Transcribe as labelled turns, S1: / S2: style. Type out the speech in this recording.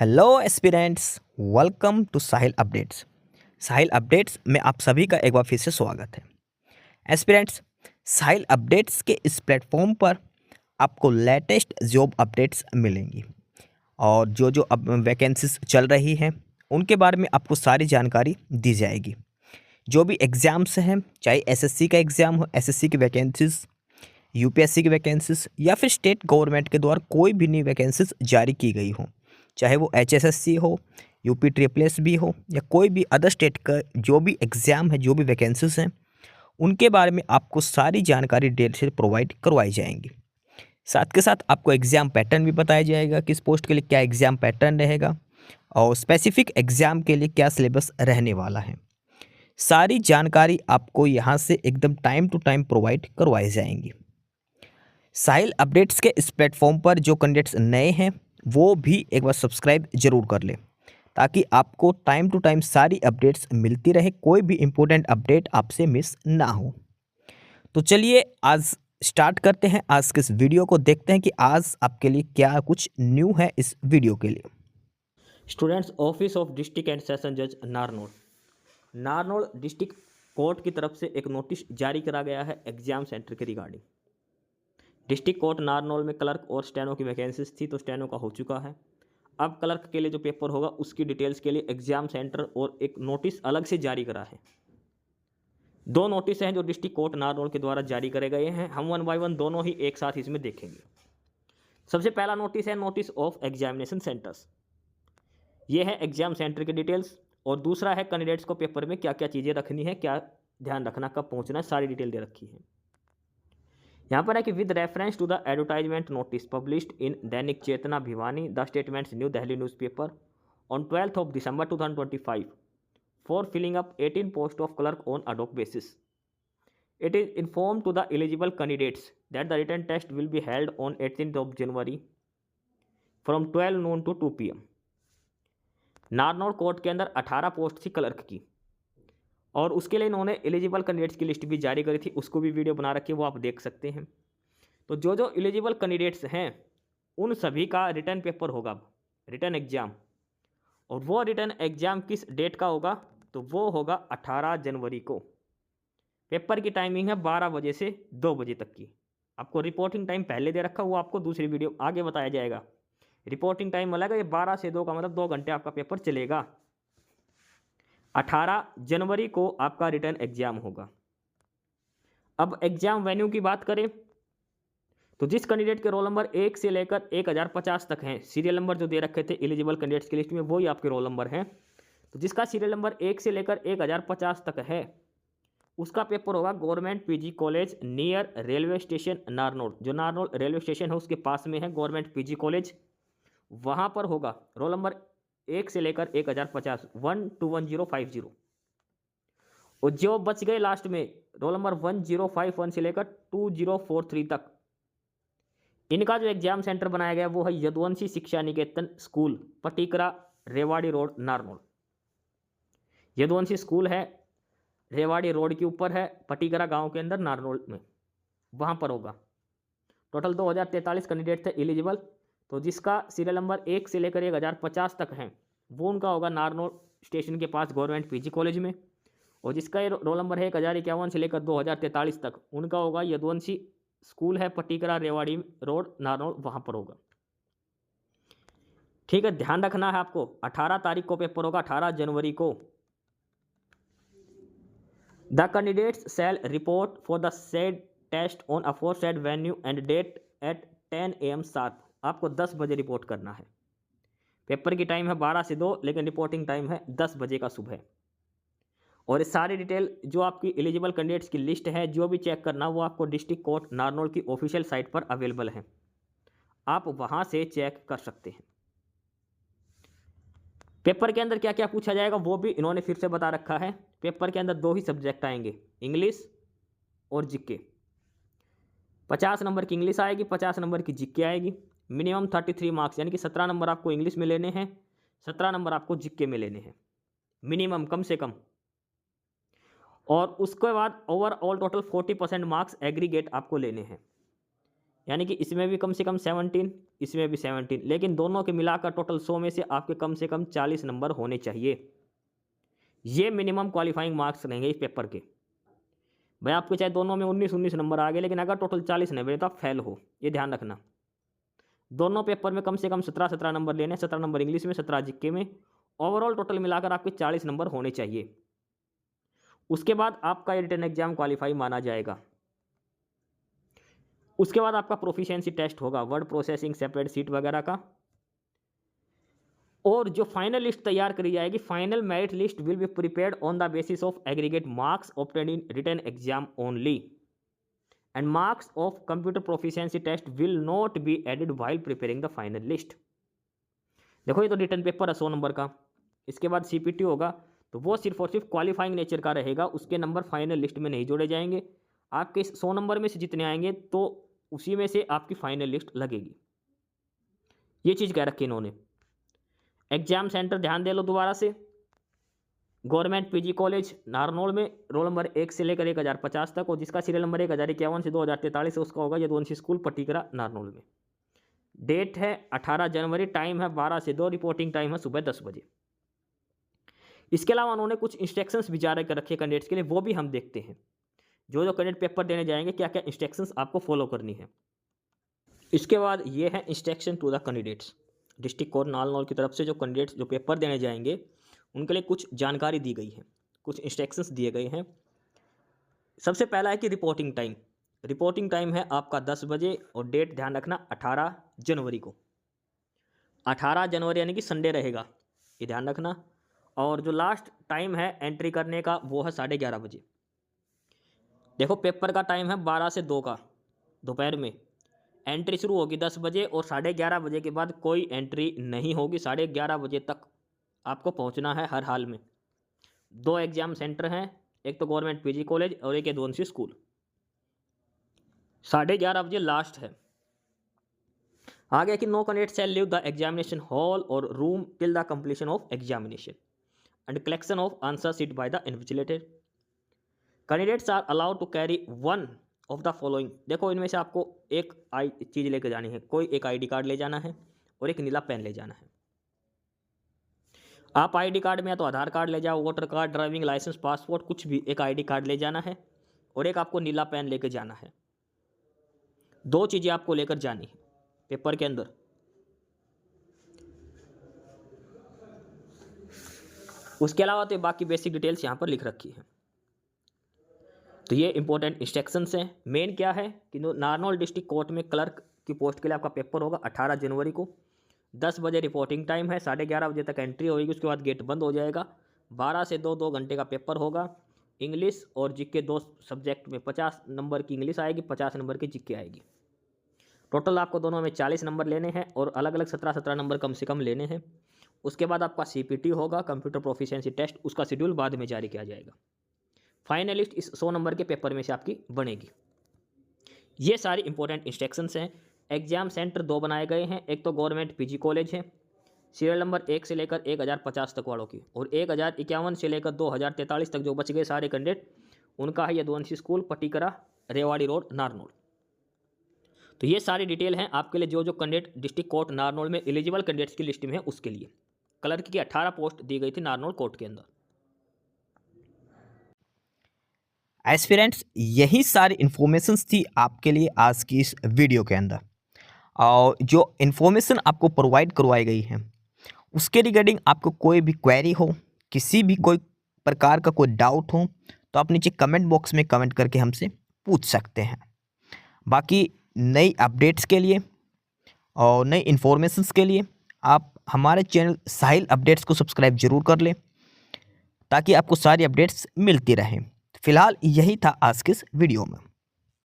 S1: Hello aspirants, welcome to Sahil updates. Sahil updates में आप सभी का एक बार फिर से स्वागत है। एस्पिरेंट्स, साहिल अपडेट्स के इस प्लेटफॉर्म पर आपको लेटेस्ट जॉब अपडेट्स मिलेंगी और जो जो अब वैकेंसीज चल रही हैं उनके बारे में आपको सारी जानकारी दी जाएगी। जो भी एग्ज़ाम्स हैं, चाहे एसएससी का एग्ज़ाम हो, एसएससी की वैकेंसीज, यूपीएससी की वैकेंसीज या फिर स्टेट गवर्नमेंट के द्वारा कोई भी नई वैकेंसीज जारी की गई हो, चाहे वो एचएसएससी हो, यूपी ट्रिपल एस भी हो या कोई भी अदर स्टेट का जो भी एग्ज़ाम है, जो भी वैकेंसीज हैं, उनके बारे में आपको सारी जानकारी डिटेल से प्रोवाइड करवाई जाएंगी। साथ के साथ आपको एग्ज़ाम पैटर्न भी बताया जाएगा, किस पोस्ट के लिए क्या एग्ज़ाम पैटर्न रहेगा और स्पेसिफिक एग्ज़ाम के लिए क्या सिलेबस रहने वाला है। सारी जानकारी आपको यहाँ से एकदम टाइम टू टाइम प्रोवाइड करवाई जाएंगी। साहिल अपडेट्स के इस प्लेटफॉर्म पर जो कैंडिडेट्स नए हैं वो भी एक बार सब्सक्राइब जरूर कर लें ताकि आपको टाइम टू टाइम सारी अपडेट्स मिलती रहे, कोई भी इम्पोर्टेंट अपडेट आपसे मिस ना हो। तो चलिए आज स्टार्ट करते हैं, आज के इस वीडियो को देखते हैं कि आज आपके लिए क्या कुछ न्यू है इस वीडियो के लिए।
S2: Students, office of district and session जज नारनौल डिस्ट्रिक्ट कोर्ट की तरफ से एक नोटिस जारी करा गया है एग्जाम सेंटर के रिगार्डिंग। डिस्ट्रिक्ट कोर्ट नारनौल में क्लर्क और स्टेनो की वैकेंसीज थी, तो स्टेनो का हो चुका है। अब क्लर्क के लिए जो पेपर होगा उसकी डिटेल्स के लिए एग्जाम सेंटर और एक नोटिस अलग से जारी करा है। दो नोटिस हैं जो डिस्ट्रिक्ट कोर्ट नारनौल के द्वारा जारी करे गए हैं। हम वन बाय वन दोनों ही एक साथ इसमें देखेंगे। सबसे पहला नोटिस है नोटिस ऑफ एग्जामिनेशन सेंटर्स। ये है एग्जाम सेंटर की डिटेल्स, और दूसरा है कैंडिडेट्स को पेपर में क्या क्या चीज़ें रखनी है, क्या ध्यान रखना, कब पहुंचना है, सारी डिटेल दे रखी है। यहाँ पर है कि with reference to the advertisement notice published in Dainik Chetna Bhiwani the statements new Delhi newspaper on 12th of December 2025 for filling up 18 post of clerk on ad hoc basis. It is informed to the eligible candidates that the written test will be held on 18th of January from 12 noon to 2 PM. Narnaul court के अंदर 18 post थी clerk की, और उसके लिए इन्होंने eligible candidates की list भी जारी करी थी, उसको भी वीडियो बना रखी है, वो आप देख सकते हैं। तो जो जो एलिजिबल कैंडिडेट्स हैं उन सभी का रिटर्न पेपर होगा, रिटर्न एग्जाम। और वो रिटर्न एग्जाम किस डेट का होगा, तो वो होगा 18 जनवरी को। पेपर की टाइमिंग है 12 बजे से 2 बजे तक की। आपको रिपोर्टिंग टाइम पहले दे रखा, वो आपको दूसरी वीडियो आगे बताया जाएगा। रिपोर्टिंग टाइम अलग है, ये 12 से 2 का मतलब 2 घंटे आपका पेपर चलेगा। 18 जनवरी को आपका रिटर्न एग्जाम होगा। अब एग्जाम वेन्यू की बात करें तो जिस कैंडिडेट के रोल नंबर 1 से लेकर 1050 तक हैं, सीरियल नंबर जो दे रखे थे एलिजिबल कैंडिडेट्स की लिस्ट में, वही आपके रोल नंबर हैं। तो जिसका सीरियल नंबर 1 से लेकर 1050 तक है उसका पेपर होगा government PG college near railway station Narnaul. जो नारनौल रेलवे स्टेशन है उसके पास में है गवर्नमेंट पीजी कॉलेज, वहाँ पर होगा। रोल नंबर 1 से लेकर 1050 1 to 1050। और जो बच गए लास्ट में रोल नंबर 1051 से लेकर 2043 तक, इनका जो एग्जाम सेंटर बनाया गया वो है Yaduvanshi Shiksha Niketan school, Patikra, Rewari road, Narnaul. Yaduvanshi school है रेवाड़ी रोड के ऊपर है, पटिकरा गांव के अंदर, नारनौल में, वहां पर होगा। टोटल 2043 कैंडिडेट थे एलिजिबल। तो जिसका सीरियल नंबर 1 से लेकर 1050 तक है वो उनका होगा नारनौल स्टेशन के पास गवर्नमेंट पीजी कॉलेज में। और जिसका रोल नंबर है 1051 से लेकर 2043 तक, उनका होगा यदुवंशी स्कूल है, पटिकरा, रेवाड़ी रोड, नारनौल, वहाँ पर होगा। ठीक है, ध्यान रखना है आपको। 18 तारीख को पेपर होगा, 18 जनवरी को। The candidates shall report for the said test on aforesaid venue and date at 10 AM sharp. आपको 10 बजे रिपोर्ट करना है। पेपर की टाइम है 12 से 2, लेकिन रिपोर्टिंग टाइम है 10 बजे का सुबह। और ये सारी डिटेल जो आपकी एलिजिबल कैंडिडेट्स की लिस्ट है, जो भी चेक करना, वो आपको डिस्ट्रिक्ट कोर्ट नारनौल की ऑफिशियल साइट पर अवेलेबल है, आप वहां से चेक कर सकते हैं। पेपर के अंदर क्या क्या पूछा जाएगा वो भी इन्होंने फिर से बता रखा है। पेपर के अंदर 2 ही सब्जेक्ट आएंगे, इंग्लिश और जीके। 50 नंबर की इंग्लिश आएगी, 50 नंबर की जीके आएगी। मिनिमम 33 मार्क्स, यानी कि 17 नंबर आपको इंग्लिश में लेने हैं, 17 नंबर आपको जीके में लेने हैं, मिनिमम, कम से कम। और उसके बाद ओवरऑल टोटल 40% मार्क्स एग्रीगेट आपको लेने हैं। यानी कि इसमें भी कम से कम 17, इसमें भी 17, लेकिन दोनों के मिलाकर टोटल 100 में से आपके कम से कम 40 नंबर होने चाहिए। ये मिनिमम क्वालिफाइंग मार्क्स रहेंगे इस पेपर के। भाई आपके चाहे दोनों में 19-19 नंबर आ गए, लेकिन अगर टोटल 40 नहीं बने तो आप फेल हो, ये ध्यान रखना। दोनों पेपर में कम से कम 17-17 नंबर लेने, 17 नंबर इंग्लिश में, 17 जीके में। ओवरऑल टोटल मिलाकर आपके 40 नंबर होने चाहिए। उसके बाद आपका रिटन एग्जाम क्वालिफाई माना जाएगा। उसके बाद आपका प्रोफिशिएंसी टेस्ट होगा, वर्ड प्रोसेसिंग, सेपरेट सीट वगैरह का। और जो फाइनल लिस्ट तैयार करी जाएगी, final merit list will be prepared on the basis of aggregate marks obtained in written exam only, and marks of computer proficiency test will not be added while preparing the final list. देखो ये तो written paper है 100 number का, इसके बाद CPT होगा, तो वो सिर्फ और सिर्फ क्वालिफाइंग नेचर का रहेगा, उसके नंबर फाइनल लिस्ट में नहीं जोड़े जाएंगे। आपके इस 100 नंबर में से जितने आएंगे तो उसी में से आपकी फाइनल लिस्ट लगेगी। ये चीज़ कह रखी इन्होंने। एग्जाम सेंटर ध्यान दे लो दोबारा से, गवर्नमेंट पीजी कॉलेज नारनौल में, रोल नंबर 1 से लेकर 1050 तक, और जिसका सीरियल नंबर 1051 से 2043 है उसका होगा यदुवंशी स्कूल पटीकरा नारनौल में। डेट है 18 जनवरी, टाइम है 12 से 2, रिपोर्टिंग टाइम है सुबह 10 बजे। इसके अलावा उन्होंने कुछ इंस्ट्रक्शंस भी जारी कर रखे कैंडिडेट्स के लिए, वो भी हम देखते हैं। जो जो कैंडिडेट पेपर देने जाएंगे क्या क्या इंस्ट्रक्शंस आपको फॉलो करनी है। इसके बाद ये है instruction to the candidates. District court Narnaul की तरफ से जो कैंडिडेट्स जो पेपर देने जाएंगे उनके लिए कुछ जानकारी दी गई है, कुछ इंस्ट्रक्शंस दिए गए हैं। सबसे पहला है कि रिपोर्टिंग टाइम। रिपोर्टिंग टाइम है आपका 10 बजे, और डेट ध्यान रखना 18 जनवरी को। 18 जनवरी यानी कि संडे रहेगा, ये ध्यान रखना। और जो लास्ट टाइम है एंट्री करने का वो है 11:30 बजे। देखो पेपर का टाइम है 12 से 2 का दोपहर में, एंट्री शुरू होगी 10 बजे, और 11:30 बजे के बाद कोई एंट्री नहीं होगी। 11:30 बजे तक आपको पहुंचना है हर हाल में। 2 एग्जाम सेंटर हैं, एक तो गवर्नमेंट पीजी कॉलेज और एक यदुवंशी स्कूल। 11:30 बजे लास्ट है। आगे कि no candidate shall leave the examination hall और room till the completion of examination and collection of answer sheet by the invigilator. Candidates are allowed to carry one of the following. देखो इनमें से आपको एक चीज़ लेकर जानी है, कोई एक आईडी कार्ड ले जाना है और एक नीला पेन ले जाना है। आप आईडी कार्ड में या तो आधार कार्ड ले जाओ, voter card, driving license, passport, कुछ भी एक आईडी कार्ड ले जाना है, और एक आपको नीला पेन लेकर जाना है। 2 चीज़ें आपको लेकर जानी है पेपर के अंदर। उसके अलावा तो बाकी बेसिक डिटेल्स यहाँ पर लिख रखी है। तो ये इंपॉर्टेंट इंस्ट्रक्शंस हैं। मेन क्या है कि नारनौल डिस्ट्रिक्ट कोर्ट में क्लर्क की पोस्ट के लिए आपका पेपर होगा 18 जनवरी को। 10 बजे रिपोर्टिंग टाइम है, 11:30 बजे तक एंट्री होगी, उसके बाद गेट बंद हो जाएगा। 12 से 2 घंटे का पेपर होगा। इंग्लिश और जीके 2 सब्जेक्ट में 50 नंबर की इंग्लिश आएगी, 50 नंबर की जीके आएगी। टोटल आपको दोनों में 40 नंबर लेने हैं, और अलग अलग 17-17 नंबर कम से कम लेने हैं। उसके बाद आपका सीपीटी होगा, कंप्यूटर प्रोफिशिएंसी टेस्ट, उसका शेड्यूल बाद में जारी किया जाएगा। फाइनल लिस्ट इस 100 नंबर के पेपर में से आपकी बनेगी। ये सारी इंपॉर्टेंट इंस्ट्रक्शंस हैं। एग्जाम सेंटर 2 बनाए गए हैं, एक तो गवर्नमेंट पीजी कॉलेज है, सीरियल नंबर 1 से लेकर 1050 तक वालों की, और 1051 से लेकर 2043 तक जो बच गए सारे कैंडिडेट उनका है यदुवंशी स्कूल पटीकरा रेवाड़ी रोड नारनौल। तो ये सारी डिटेल हैं आपके लिए, जो जो कैंडिडेट डिस्ट्रिक्ट कोर्ट नारनौल में एलिजिबल कैंडिडेट्स की लिस्ट में है उसके लिए। क्लर्क की 18 पोस्ट दी गई थी नारनौल कोर्ट के अंदर।
S1: एस्पिरेंट्स, यही सारी इन्फॉर्मेशंस थी आपके लिए आज की इस वीडियो के अंदर। और जो इन्फॉर्मेशन आपको प्रोवाइड करवाई गई है उसके रिगार्डिंग आपको कोई भी क्वेरी हो, किसी भी कोई प्रकार का कोई डाउट हो, तो आप नीचे कमेंट बॉक्स में कमेंट करके हमसे पूछ सकते हैं। बाकी नई अपडेट्स के लिए और नई इन्फॉर्मेशंस के लिए आप हमारे चैनल साहिल अपडेट्स को सब्सक्राइब जरूर कर लें, ताकि आपको सारी अपडेट्स मिलती रहें। फिलहाल यही था आज के इस वीडियो में।